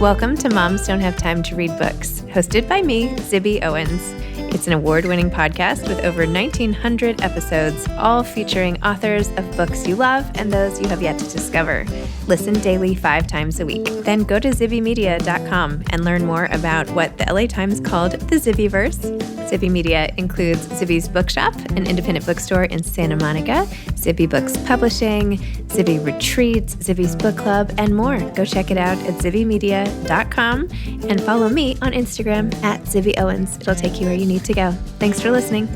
Welcome to Moms Don't Have Time to Read Books, hosted by me, Zibby Owens. It's an award-winning podcast with over 1,900 episodes, all featuring authors of books you love and those you have yet to discover. Listen daily 5 times a week. Then go to zibbymedia.com and learn more about what the LA Times called the Zibbyverse. Zibby Media includes Zibby's Bookshop, an independent bookstore in Santa Monica, Zibby Books Publishing, Zibby Retreats, Zibby's Book Club, and more. Go check it out at zibbymedia.com and follow me on Instagram at Zibby Owens. It'll take you where you need to go. Thanks for listening.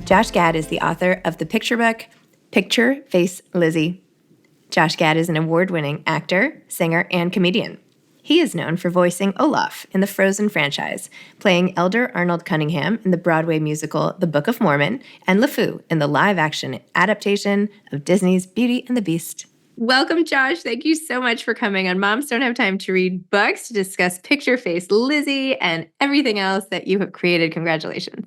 Josh Gad is the author of the picture book, PICTUREFACE, LIZZY. Josh Gad is an award-winning actor, singer, and comedian. He is known for voicing Olaf in the Frozen franchise, playing Elder Arnold Cunningham in the Broadway musical The Book of Mormon, and LeFou in the live-action adaptation of Disney's Beauty and the Beast. Welcome, Josh. Thank you so much for coming on Moms Don't Have Time to Read Books to discuss PICTUREFACE, LIZZY, and everything else that you have created. Congratulations.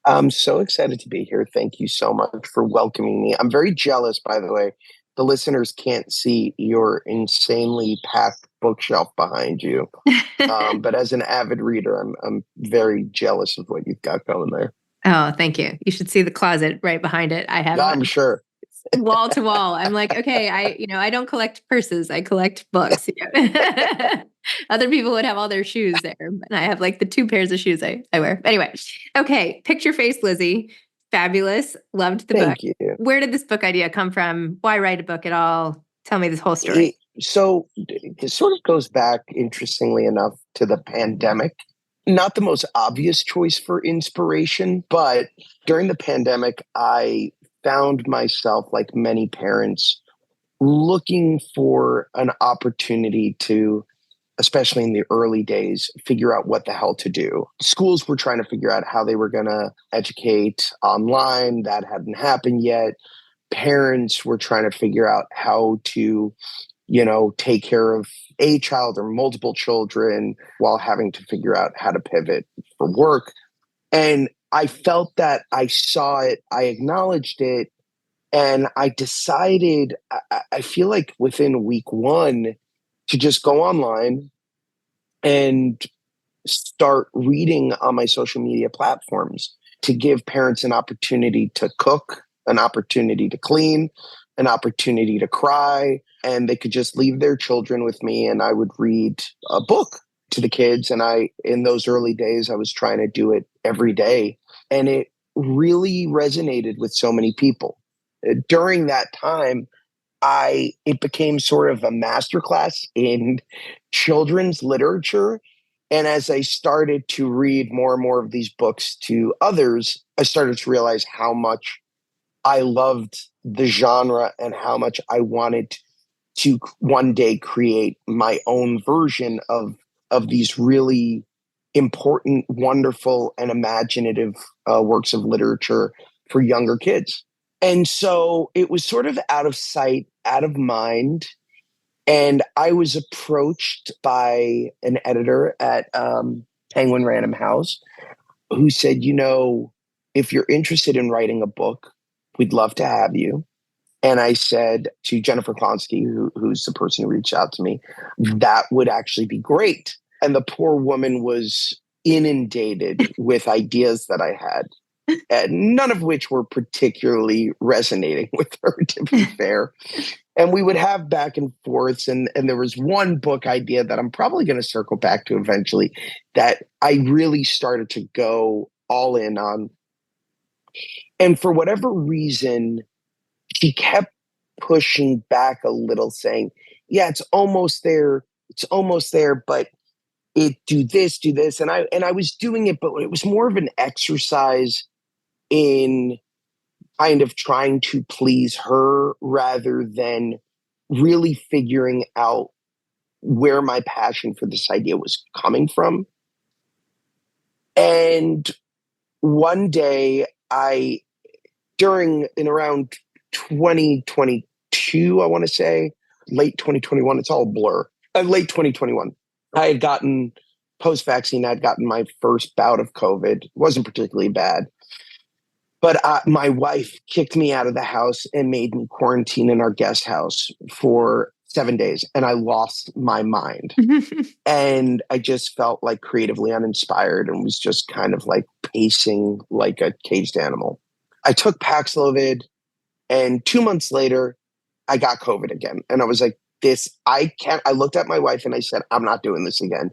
I'm so excited to be here. Thank you so much for welcoming me. I'm very jealous, by the way. The listeners can't see your insanely packed bookshelf behind you. But as an avid reader, I'm very jealous of what you've got going there. Oh, thank you. You should see the closet right behind it. I have I'm sure. Wall to wall. I'm like, okay, I don't collect purses. I collect books. Other people would have all their shoes there. And I have like the 2 pairs of shoes I wear. Anyway, okay. PICTUREFACE, LIZZY. Fabulous. Loved the book. Thank you. Where did this book idea come from? Why write a book at all? Tell me this whole story. So it sort of goes back, interestingly enough, to the pandemic. Not the most obvious choice for inspiration, but during the pandemic, I found myself, like many parents, looking for an opportunity to, especially in the early days, figure out what the hell to do. Schools were trying to figure out how they were going to educate online. That hadn't happened yet. Parents were trying to figure out how to, take care of a child or multiple children while having to figure out how to pivot for work. And I felt that I saw it, I acknowledged it, and I decided, I feel like within week 1, to just go online and start reading on my social media platforms to give parents an opportunity to cook, an opportunity to clean, an opportunity to cry, and they could just leave their children with me and I would read a book to the kids. And in those early days, I was trying to do it every day. And it really resonated with so many people. During that time, it became sort of a masterclass in children's literature. And as I started to read more and more of these books to others, I started to realize how much I loved the genre and how much I wanted to one day create my own version of these really important, wonderful, and imaginative works of literature for younger kids. And so it was sort of out of sight, out of mind. And I was approached by an editor at Penguin Random House who said, if you're interested in writing a book, we'd love to have you. And I said to Jennifer Klonsky, who's the person who reached out to me, that would actually be great. And the poor woman was inundated with ideas that I had, and none of which were particularly resonating with her, to be fair. And we would have back and forths. And there was one book idea that I'm probably going to circle back to eventually that I really started to go all in on. And for whatever reason, she kept pushing back a little, saying, yeah, it's almost there, but do this. And I was doing it, but it was more of an exercise in kind of trying to please her rather than really figuring out where my passion for this idea was coming from. And one day in around 2022, I want to say, late 2021, it's all a blur. Late 2021, I had gotten post-vaccine, I'd gotten my first bout of COVID. It wasn't particularly bad. But my wife kicked me out of the house and made me quarantine in our guest house for 7 days. And I lost my mind. And I just felt like creatively uninspired and was just kind of like pacing like a caged animal. I took Paxlovid, and 2 months later, I got COVID again. And I was like, I can't. I looked at my wife and I said, I'm not doing this again.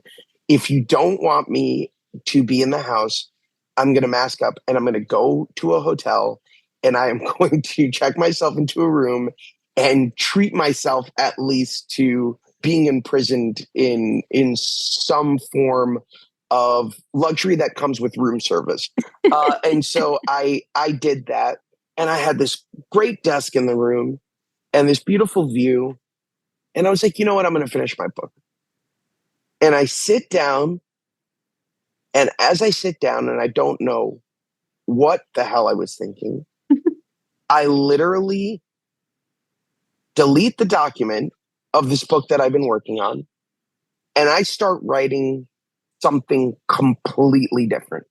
If you don't want me to be in the house, I'm going to mask up and I'm going to go to a hotel and I am going to check myself into a room and treat myself at least to being imprisoned in some form of luxury that comes with room service. And so I did that, and I had this great desk in the room and this beautiful view. And I was like, you know what? I'm going to finish my book. And I sit down, and as I sit down, and I don't know what the hell I was thinking, I literally delete the document of this book that I've been working on, and I start writing something completely different.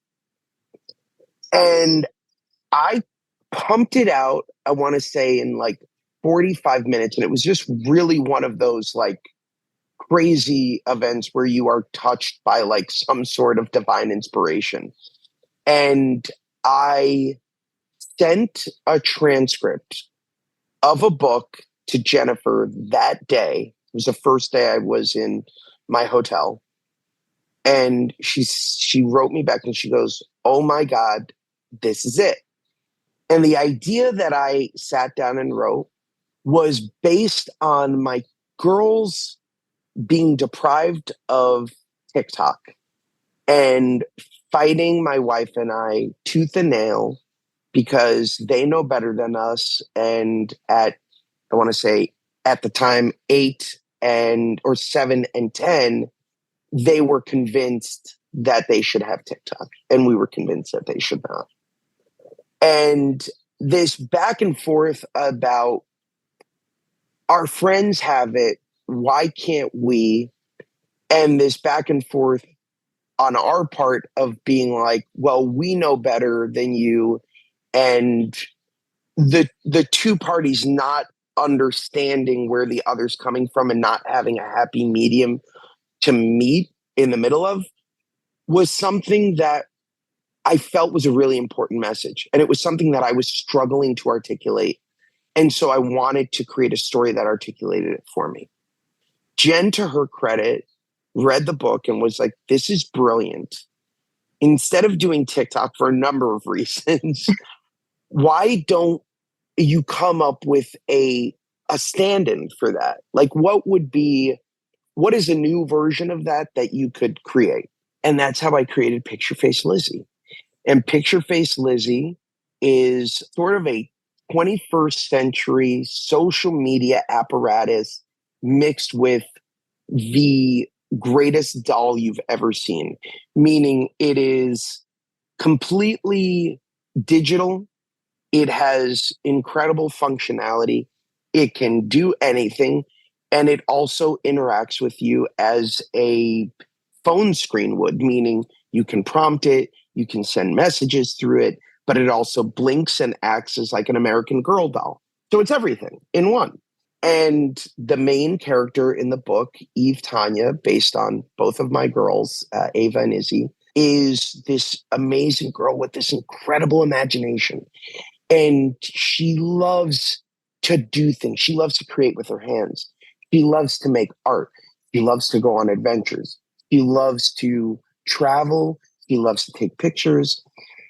And I pumped it out, I want to say, in like 45 minutes. And it was just really one of those like crazy events where you are touched by like some sort of divine inspiration. And I sent a transcript of a book to Jennifer that day. It was the first day I was in my hotel. And she wrote me back and she goes, "Oh my God, this is it." And the idea that I sat down and wrote was based on my girls being deprived of TikTok and fighting my wife and I tooth and nail because they know better than us. And I want to say at the time, 7 and 10, they were convinced that they should have TikTok. And we were convinced that they should not. And this back and forth about our friends have it, why can't we? And this back and forth on our part of being like, well, we know better than you. And the two parties not understanding where the other's coming from and not having a happy medium to meet in the middle of was something that I felt was a really important message. And it was something that I was struggling to articulate. And so I wanted to create a story that articulated it for me. Jen, to her credit, read the book and was like, this is brilliant. Instead of doing TikTok for a number of reasons, why don't you come up with a stand-in for that? Like, what is a new version of that you could create? And that's how I created PICTUREFACE LIZZY. And PICTUREFACE LIZZY is sort of a 21st century social media apparatus mixed with the greatest doll you've ever seen, meaning it is completely digital. It has incredible functionality. It can do anything. And it also interacts with you as a phone screen would, meaning you can prompt it, you can send messages through it, but it also blinks and acts as like an American Girl doll. So it's everything in one. And the main character in the book, Eve Tanya, based on both of my girls, Ava and Izzy, is this amazing girl with this incredible imagination. And she loves to do things. She loves to create with her hands. She loves to make art. She loves to go on adventures. She loves to travel. She loves to take pictures.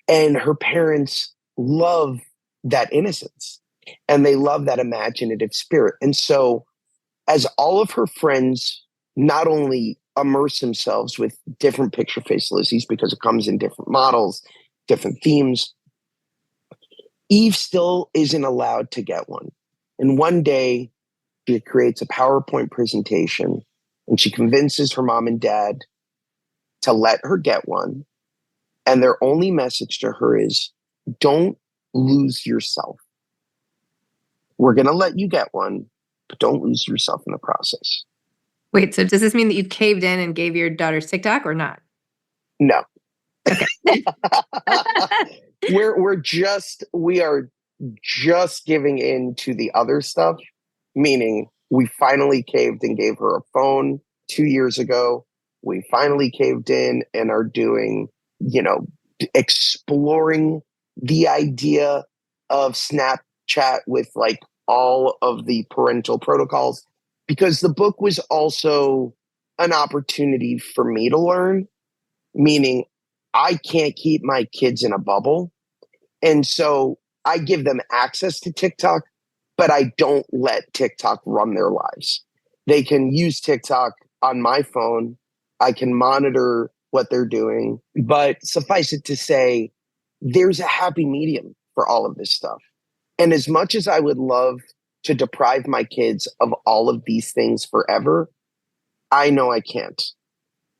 And her parents love that innocence and they love that imaginative spirit. And so as all of her friends not only immerse themselves with different PICTUREFACE Lizzies because it comes in different models, different themes, Eve still isn't allowed to get one. And one day she creates a PowerPoint presentation and she convinces her mom and dad to let her get one. And their only message to her is, don't lose yourself. We're going to let you get one, but don't lose yourself in the process. Wait, so does this mean that you caved in and gave your daughters TikTok or not? No. Okay. We are just giving in to the other stuff, meaning we finally caved and gave her a phone 2 years ago. We finally caved in and are doing, exploring the idea of Snapchat with like all of the parental protocols, because the book was also an opportunity for me to learn, meaning I can't keep my kids in a bubble. And so I give them access to TikTok, but I don't let TikTok run their lives. They can use TikTok on my phone. I can monitor what they're doing, but suffice it to say, there's a happy medium for all of this stuff. And as much as I would love to deprive my kids of all of these things forever, I know I can't.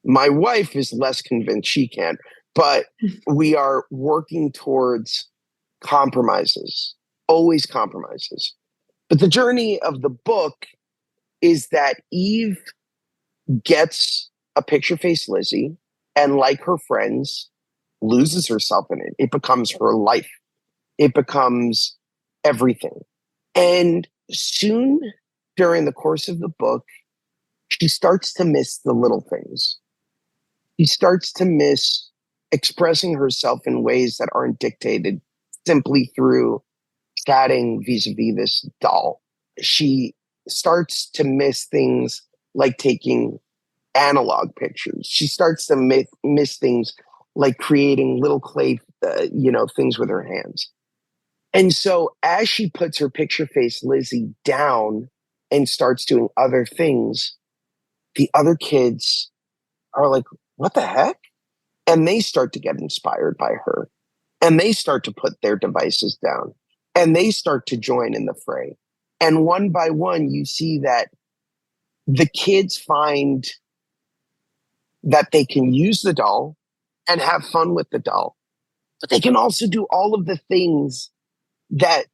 My wife is less convinced she can, but we are working towards compromises, always compromises. But the journey of the book is that Eve gets a picture face Lizzie and, like her friends, loses herself in it. It becomes her life, it becomes everything. And soon during the course of the book, she starts to miss the little things. She starts to miss expressing herself in ways that aren't dictated simply through chatting vis-a-vis this doll. She starts to miss things like taking analog pictures. She starts to miss things like creating little clay, things with her hands. And so as she puts her picture face Lizzie down and starts doing other things, the other kids are like, what the heck? And they start to get inspired by her. And they start to put their devices down. And they start to join in the fray. And one by one, you see that the kids find that they can use the doll and have fun with the doll. But they can also do all of the things that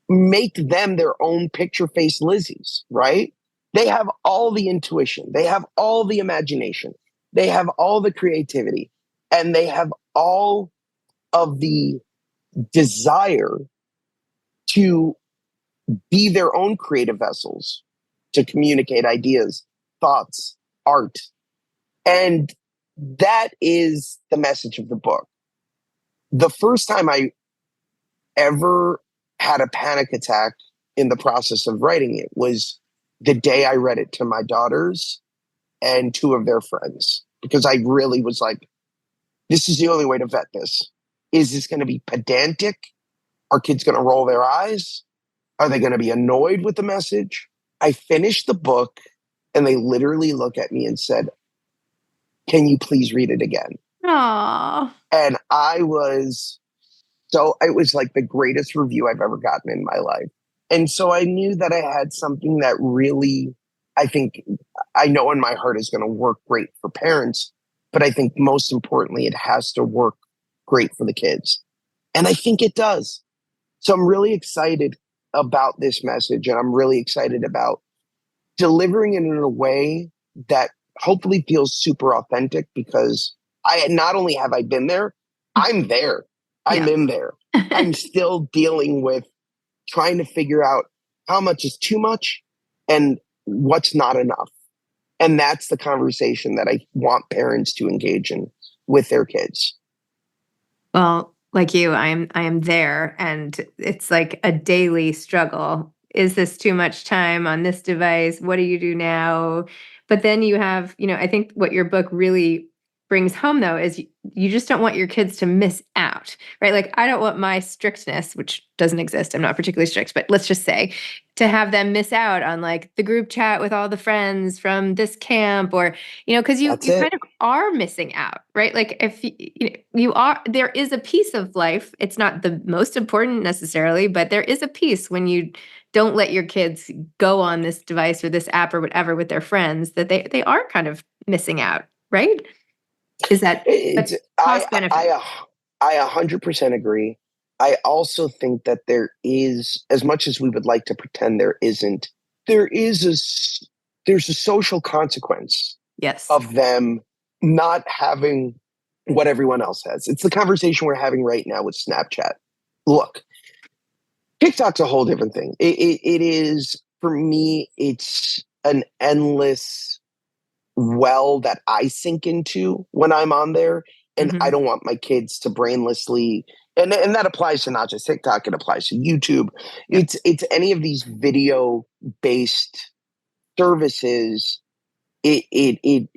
make them their own picture face Lizzies, right? They have all the intuition. They have all the imagination. They have all the creativity. And they have all of the desire to be their own creative vessels, to communicate ideas, thoughts, art. And that is the message of the book. The first time I ever had a panic attack in the process of writing it was the day I read it to my daughters and two of their friends, because I really was like, this is the only way to vet this. Is this going to be pedantic? Are kids going to roll their eyes? Are they going to be annoyed with the message? I finished the book and they literally looked at me and said, can you please read it again? Aww. And it was like the greatest review I've ever gotten in my life. And so I knew that I had something that really, I know in my heart is going to work great for parents, but I think most importantly, it has to work great for the kids. And I think it does. So I'm really excited about this message, and I'm really excited about delivering it in a way that hopefully feels super authentic, because not only have I been there, I'm there. I'm in there. I'm still dealing with trying to figure out how much is too much and what's not enough. And that's the conversation that I want parents to engage in with their kids. Well, like you, I am there, and it's like a daily struggle. Is this too much time on this device? What do you do now? But then you have, I think what your book really brings home though is you just don't want your kids to miss out, right? Like I don't want my strictness, which doesn't exist. I'm not particularly strict, but let's just say to have them miss out on like the group chat with all the friends from this camp, or because you kind of are missing out, right? Like if you are, there is a piece of life. It's not the most important necessarily, but there is a piece when you don't let your kids go on this device or this app or whatever with their friends, that they are kind of missing out, right? Is that cost benefit? I 100% agree. I also think that there is, as much as we would like to pretend there isn't, there's a social consequence Yes. of them not having what everyone else has. It's the conversation we're having right now with Snapchat. Look, TikTok's a whole different thing. It is, for me, it's an endless well that I sink into when I'm on there. And I don't want my kids to brainlessly, and that applies to not just TikTok, it applies to YouTube. Yep. It's any of these video based services. It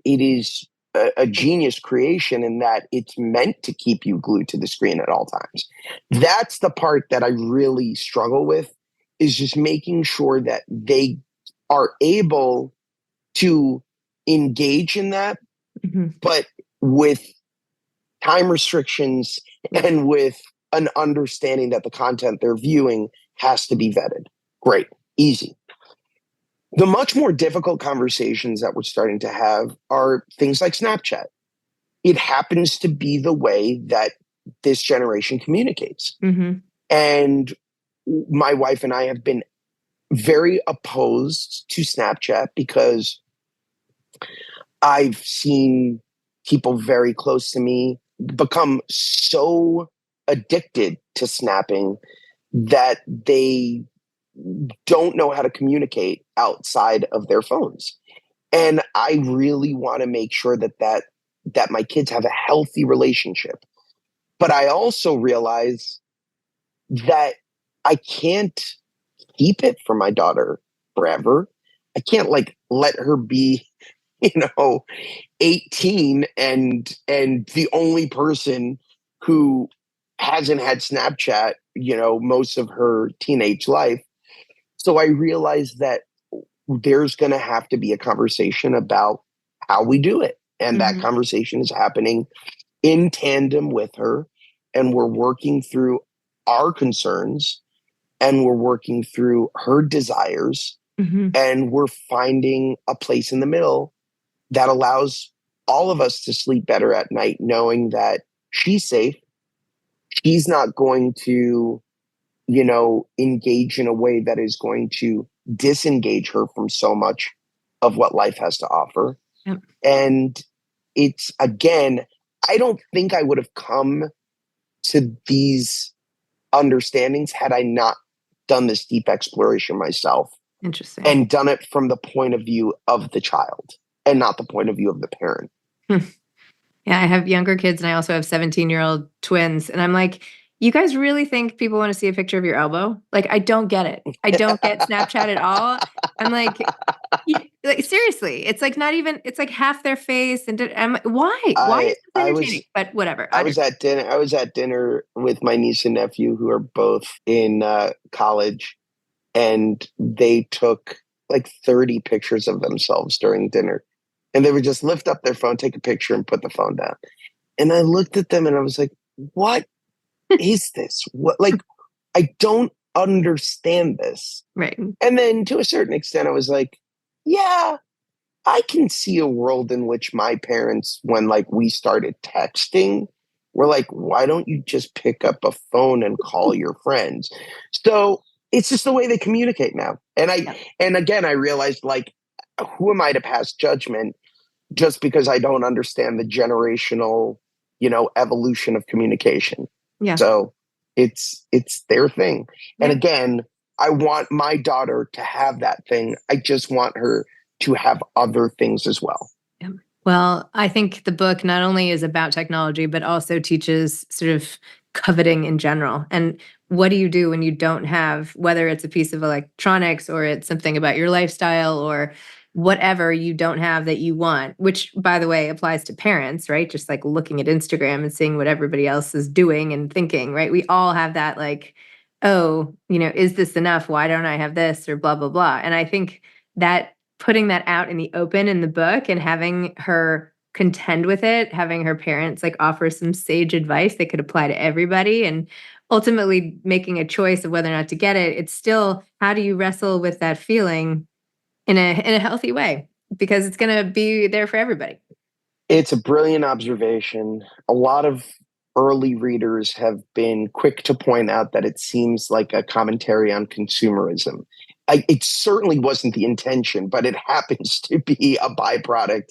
is a genius creation in that it's meant to keep you glued to the screen at all times. That's the part that I really struggle with, is just making sure that they are able to engage in that, but with time restrictions and with an understanding that the content they're viewing has to be vetted. Great, easy. The much more difficult conversations that we're starting to have are things like Snapchat. It happens to be the way that this generation communicates. And my wife and I have been very opposed to Snapchat because I've seen people very close to me become so addicted to snapping that they don't know how to communicate outside of their phones. And I really want to make sure that my kids have a healthy relationship. But I also realize that I can't keep it from my daughter forever. I can't like let her be, you know, 18 and the only person who hasn't had Snapchat, you know, most of her teenage life. So I realized that there's going to have to be a conversation about how we do it. And that conversation is happening in tandem with her. And we're working through our concerns and we're working through her desires. And we're finding a place in the middle that allows all of us to sleep better at night, knowing that she's safe. She's not going to, you know, engage in a way that is going to disengage her from so much of what life has to offer. And it's, again, I don't think I would have come to these understandings had I not done this deep exploration myself. Interesting. And done it from the point of view of the child and not the point of view of the parent. Yeah, I have younger kids and I also have 17-year-old twins. And I'm like, you guys really think people want to see a picture of your elbow? Like, I don't get it. I don't get Snapchat at all. I'm like, seriously, it's like not even, it's like half their face. And I'm like, why? Why is this entertaining? But whatever. I was at dinner with my niece and nephew who are both in college. And they took like 30 pictures of themselves during dinner. And they would just lift up their phone, take a picture, and put the phone down. And I looked at them and I was like, what is this? What, like, I don't understand this. Right. And then to a certain extent, I was like, yeah, I can see a world in which my parents, when like we started texting, were like, why don't you just pick up a phone and call your friends? So it's just the way they communicate now. And again, I realized, like, who am I to pass judgment just because I don't understand the generational, you know, evolution of communication? Yeah. So it's their thing. And again, I want my daughter to have that thing. I just want her to have other things as well. Yeah. Well, I think the book not only is about technology, but also teaches sort of coveting in general. And what do you do when you don't have, whether it's a piece of electronics or it's something about your lifestyle or whatever you don't have that you want, which by the way applies to parents, right? Just like looking at Instagram and seeing what everybody else is doing and thinking, right? We all have that like, oh, you know, is this enough? Why don't I have this or blah, blah, blah. And I think that putting that out in the open in the book and having her contend with it, having her parents like offer some sage advice that could apply to everybody and ultimately making a choice of whether or not to get it, it's still, how do you wrestle with that feeling in a healthy way? Because it's going to be there for everybody. It's a brilliant observation. A lot of early readers have been quick to point out that it seems like a commentary on consumerism. It certainly wasn't the intention, but it happens to be a byproduct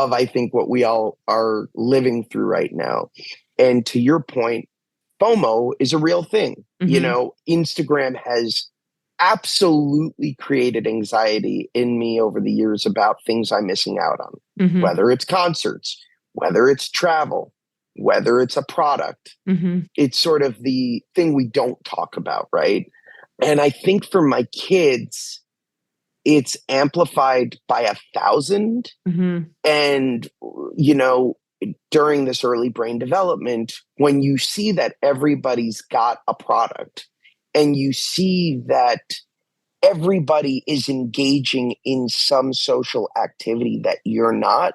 of, I think, what we all are living through right now. And to your point, FOMO is a real thing. Instagram has absolutely created anxiety in me over the years about things I'm missing out on, whether it's concerts, whether it's travel, whether it's a product. It's sort of the thing we don't talk about, right? And I think for my kids, it's amplified by 1,000. And, during this early brain development, when you see that everybody's got a product and you see that everybody is engaging in some social activity that you're not,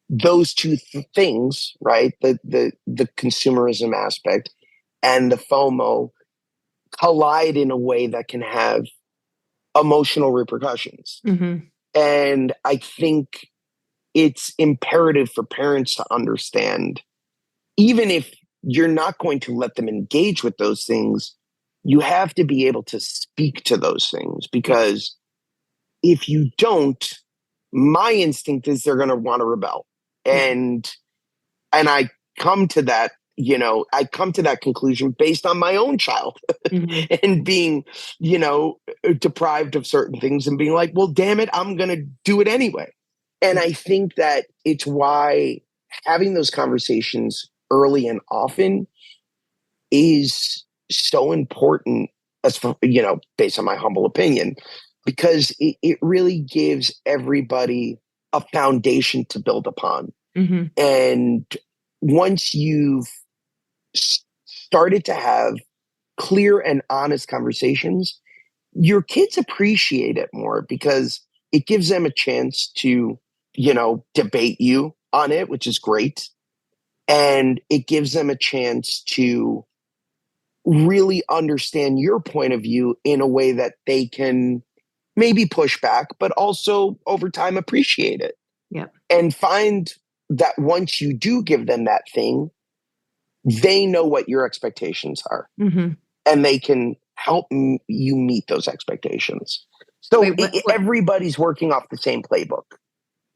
those two things, right? The consumerism aspect and the FOMO collide in a way that can have emotional repercussions. And I think it's imperative for parents to understand, even if you're not going to let them engage with those things, you have to be able to speak to those things, because if you don't, my instinct is they're going to want to rebel. And I come to that, conclusion based on my own child and being, deprived of certain things and being like, well, damn it, I'm going to do it anyway. And I think that it's why having those conversations early and often is so important, as for, based on my humble opinion, because it really gives everybody a foundation to build upon. And once you've started to have clear and honest conversations, your kids appreciate it more, because it gives them a chance to, debate you on it, which is great. And it gives them a chance to really understand your point of view in a way that they can maybe push back, but also over time appreciate it. And find that once you do give them that thing, they know what your expectations are, and they can help you meet those expectations. So everybody's working off the same playbook.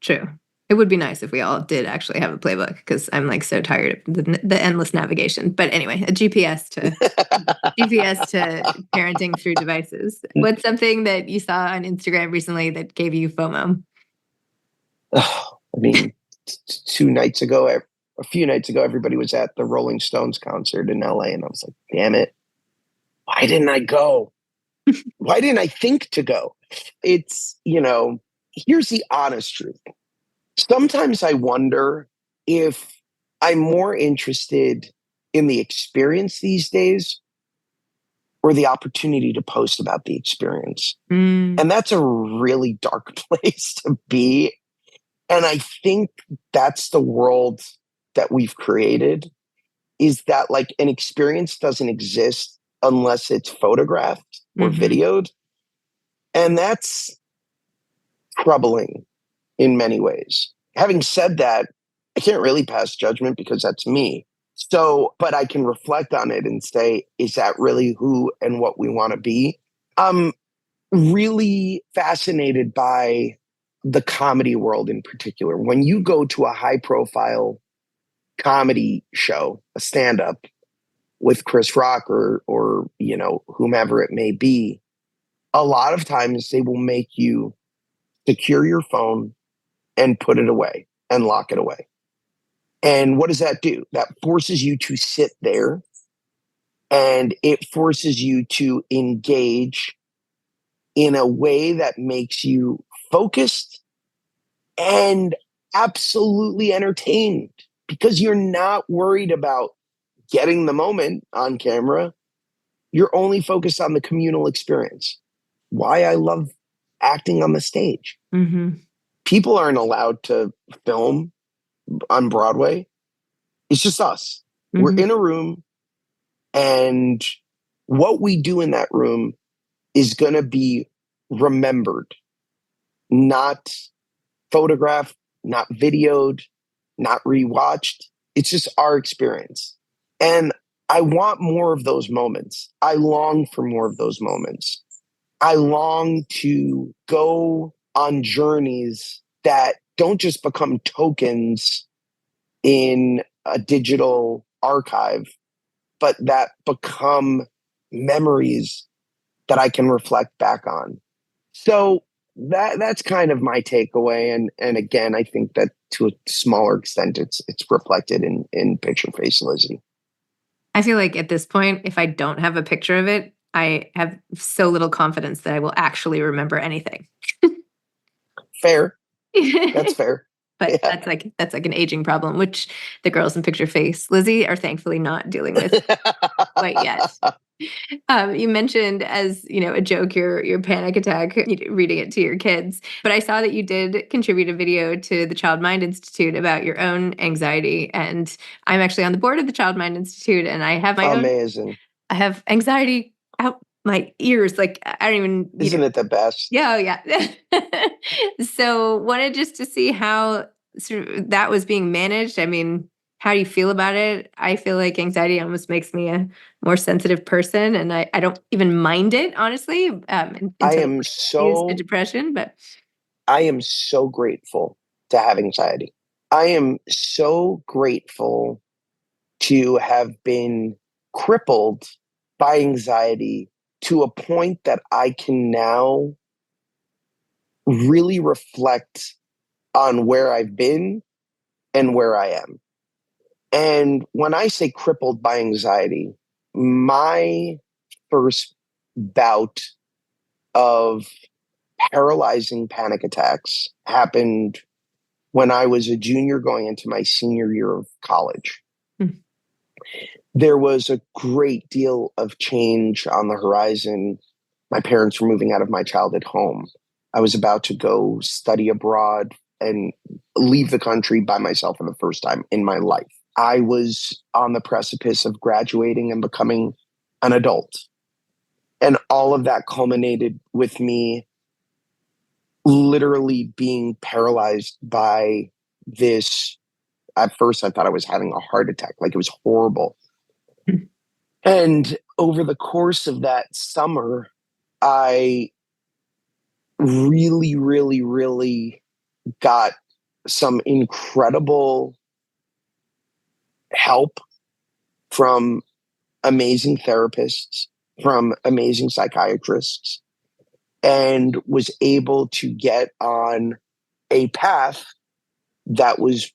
True. It would be nice if we all did actually have a playbook, because I'm like so tired of the endless navigation. But anyway, a GPS to parenting through devices. What's something that you saw on Instagram recently that gave you FOMO? I mean, a few nights ago, everybody was at the Rolling Stones concert in LA, and I was like, damn it, why didn't I go? Why didn't I think to go? It's, here's the honest truth. Sometimes I wonder if I'm more interested in the experience these days or the opportunity to post about the experience. And that's a really dark place to be. And I think that's the world that we've created, is that like an experience doesn't exist unless it's photographed or videoed. And that's troubling in many ways. Having said that, I can't really pass judgment because that's me. So, but I can reflect on it and say, is that really who and what we want to be? I'm really fascinated by the comedy world in particular. When you go to a high profile comedy show, a stand-up with Chris Rock or whomever it may be, a lot of times they will make you secure your phone and put it away and lock it away. And what does that do? That forces you to sit there, and it forces you to engage in a way that makes you focused and absolutely entertained, because you're not worried about getting the moment on camera. You're only focused on the communal experience. Why I love acting on the stage. People aren't allowed to film on Broadway. It's just us. We're in a room, and what we do in that room is going to be remembered, not photographed, not videoed, not rewatched. It's just our experience. And I want more of those moments. I long for more of those moments. I long to go on journeys that don't just become tokens in a digital archive, but that become memories that I can reflect back on. So that's kind of my takeaway. And again, I think that to a smaller extent, it's reflected in Picture Face Lizzy. I feel like at this point, if I don't have a picture of it, I have so little confidence that I will actually remember anything. Fair. That's fair. But Yeah. that's like an aging problem, which the girls in Picture Face Lizzy are thankfully not dealing with quite yet. You mentioned as a joke your panic attack, reading it to your kids, but I saw that you did contribute a video to the Child Mind Institute about your own anxiety, and I'm actually on the board of the Child Mind Institute, and I have my own. Amazing. I have anxiety out my ears, like I don't even. Isn't it the best? Yeah, oh yeah. So wanted just to see how sort of that was being managed. I mean, how do you feel about it? I feel like anxiety almost makes me a more sensitive person, and I don't even mind it, honestly, until it leads to depression. But I am so grateful to have anxiety. I am so grateful to have been crippled by anxiety to a point that I can now really reflect on where I've been and where I am. And when I say crippled by anxiety, my first bout of paralyzing panic attacks happened when I was a junior going into my senior year of college. Mm. There was a great deal of change on the horizon. My parents were moving out of my childhood home. I was about to go study abroad and leave the country by myself for the first time in my life. I was on the precipice of graduating and becoming an adult. And all of that culminated with me literally being paralyzed by this. At first, I thought I was having a heart attack. Like, it was horrible. And over the course of that summer, I really, really, really got some incredible help from amazing therapists, from amazing psychiatrists, and was able to get on a path that was,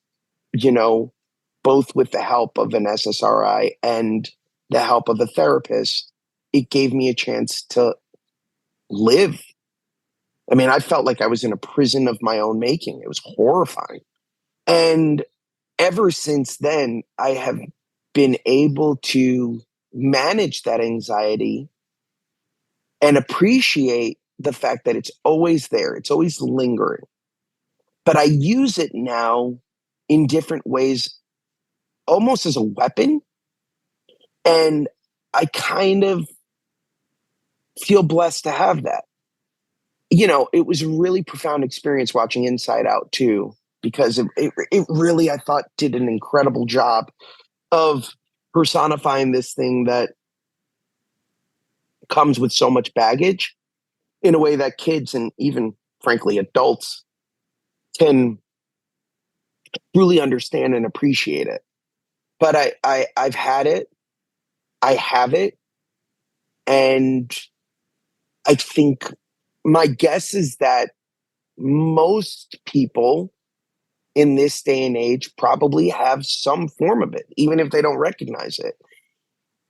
both with the help of an SSRI and the help of a therapist. It gave me a chance to live. I mean, I felt like I was in a prison of my own making. It was horrifying. And ever since then, I have been able to manage that anxiety and appreciate the fact that it's always there. It's always lingering. But I use it now in different ways, almost as a weapon. And I kind of feel blessed to have that. It was a really profound experience watching Inside Out too, because it really, I thought, did an incredible job of personifying this thing that comes with so much baggage in a way that kids and even, frankly, adults can really understand and appreciate it. But I've had it, I have it, and I think my guess is that most people in this day and age probably have some form of it, even if they don't recognize it.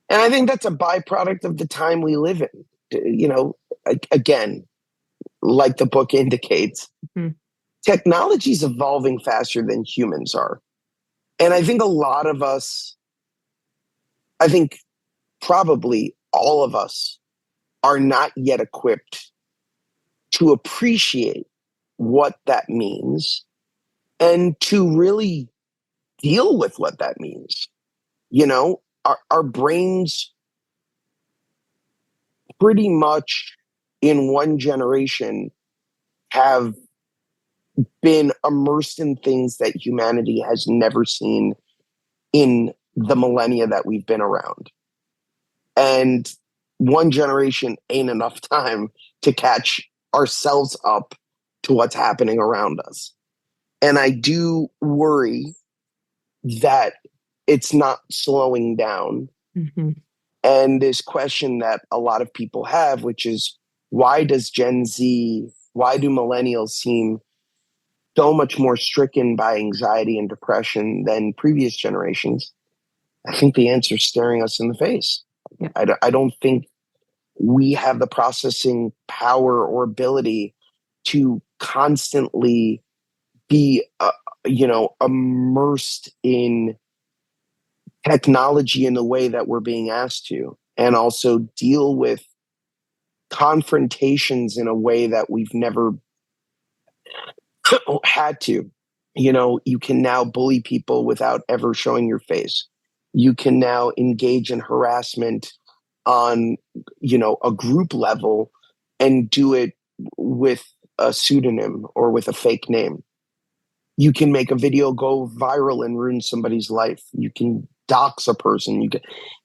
And I think that's a byproduct of the time we live in. Again, like the book indicates, technology is evolving faster than humans are. And I think a lot of us, I think probably all of us, are not yet equipped to appreciate what that means and to really deal with what that means. Our brains pretty much in one generation have been immersed in things that humanity has never seen in the millennia that we've been around. And one generation ain't enough time to catch ourselves up to what's happening around us. And I do worry that it's not slowing down. Mm-hmm. And this question that a lot of people have, which is, why do millennials seem so much more stricken by anxiety and depression than previous generations? I think the answer is staring us in the face. Yeah. I don't think we have the processing power or ability to constantly be, immersed in technology in the way that we're being asked to, and also deal with confrontations in a way that we've never had to. You can now bully people without ever showing your face. You can now engage in harassment on, a group level and do it with a pseudonym or with a fake name. You can make a video go viral and ruin somebody's life. You can dox a person.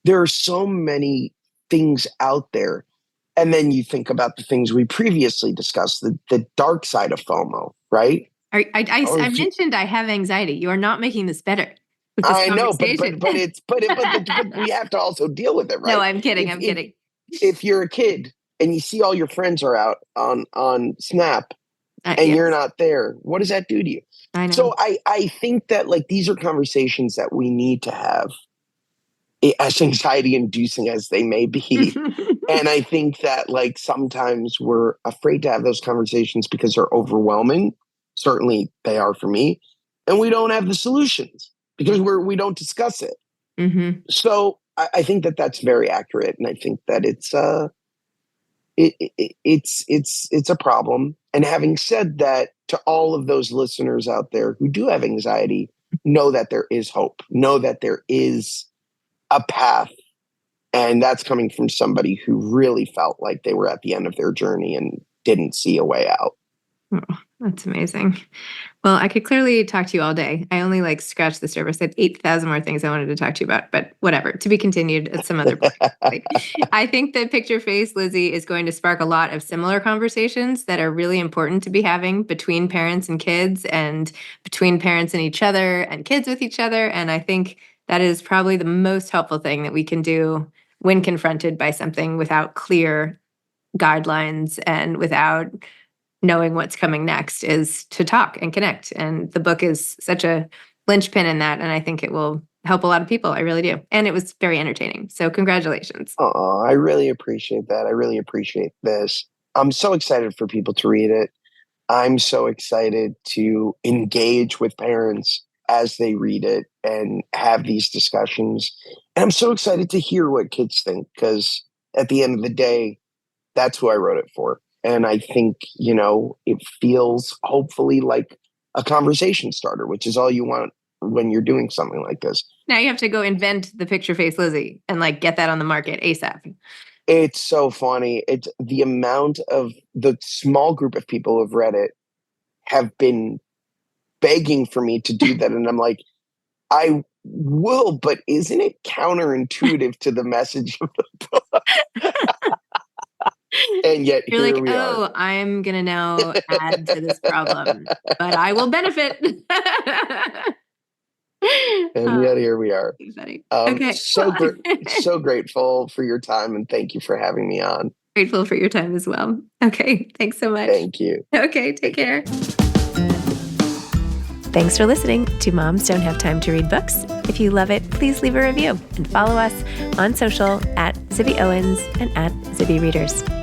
There are so many things out there. And then you think about the things we previously discussed, the dark side of FOMO, right? I mentioned I have anxiety. You are not making this better with this I know, but conversation. but we have to also deal with it, right? No, I'm kidding. I'm kidding. If you're a kid and you see all your friends are out on Snap and you're not there, what does that do to you? I know. So I think that these are conversations that we need to have, as anxiety inducing as they may be. And I think that sometimes we're afraid to have those conversations because they're overwhelming. Certainly they are for me. And we don't have the solutions because we don't discuss it. Mm-hmm. So I think that that's very accurate. And I think that it's a problem. And having said that, to all of those listeners out there who do have anxiety, know that there is hope. Know that there is a path. And that's coming from somebody who really felt like they were at the end of their journey and didn't see a way out. Oh, that's amazing. Well, I could clearly talk to you all day. I only scratched the surface. I had 8,000 more things I wanted to talk to you about, but whatever, to be continued at some other point. I think that Picture Face Lizzy is going to spark a lot of similar conversations that are really important to be having between parents and kids, and between parents and each other, and kids with each other. And I think that is probably the most helpful thing that we can do when confronted by something without clear guidelines and without knowing what's coming next, is to talk and connect. And the book is such a linchpin in that. And I think it will help a lot of people. I really do. And it was very entertaining. So congratulations. Oh, I really appreciate that. I really appreciate this. I'm so excited for people to read it. I'm so excited to engage with parents as they read it and have these discussions. And I'm so excited to hear what kids think, because at the end of the day, that's who I wrote it for. And I think, it feels hopefully like a conversation starter, which is all you want when you're doing something like this. Now you have to go invent the Picture Face Lizzy and get that on the market ASAP. It's so funny. It's the amount of the small group of people who have read it have been begging for me to do that. And I'm like, I will, but isn't it counterintuitive to the message of the book? And yet you're here we are. I'm going to now add to this problem, but I will benefit. And yet here we are. Okay. So grateful for your time, and thank you for having me on. Grateful for your time as well. Okay. Thanks so much. Thank you. Okay. Take care. Thanks for listening to Moms Don't Have Time to Read Books. If you love it, please leave a review and follow us on social @ZibbyOwens and @ZibbyReaders.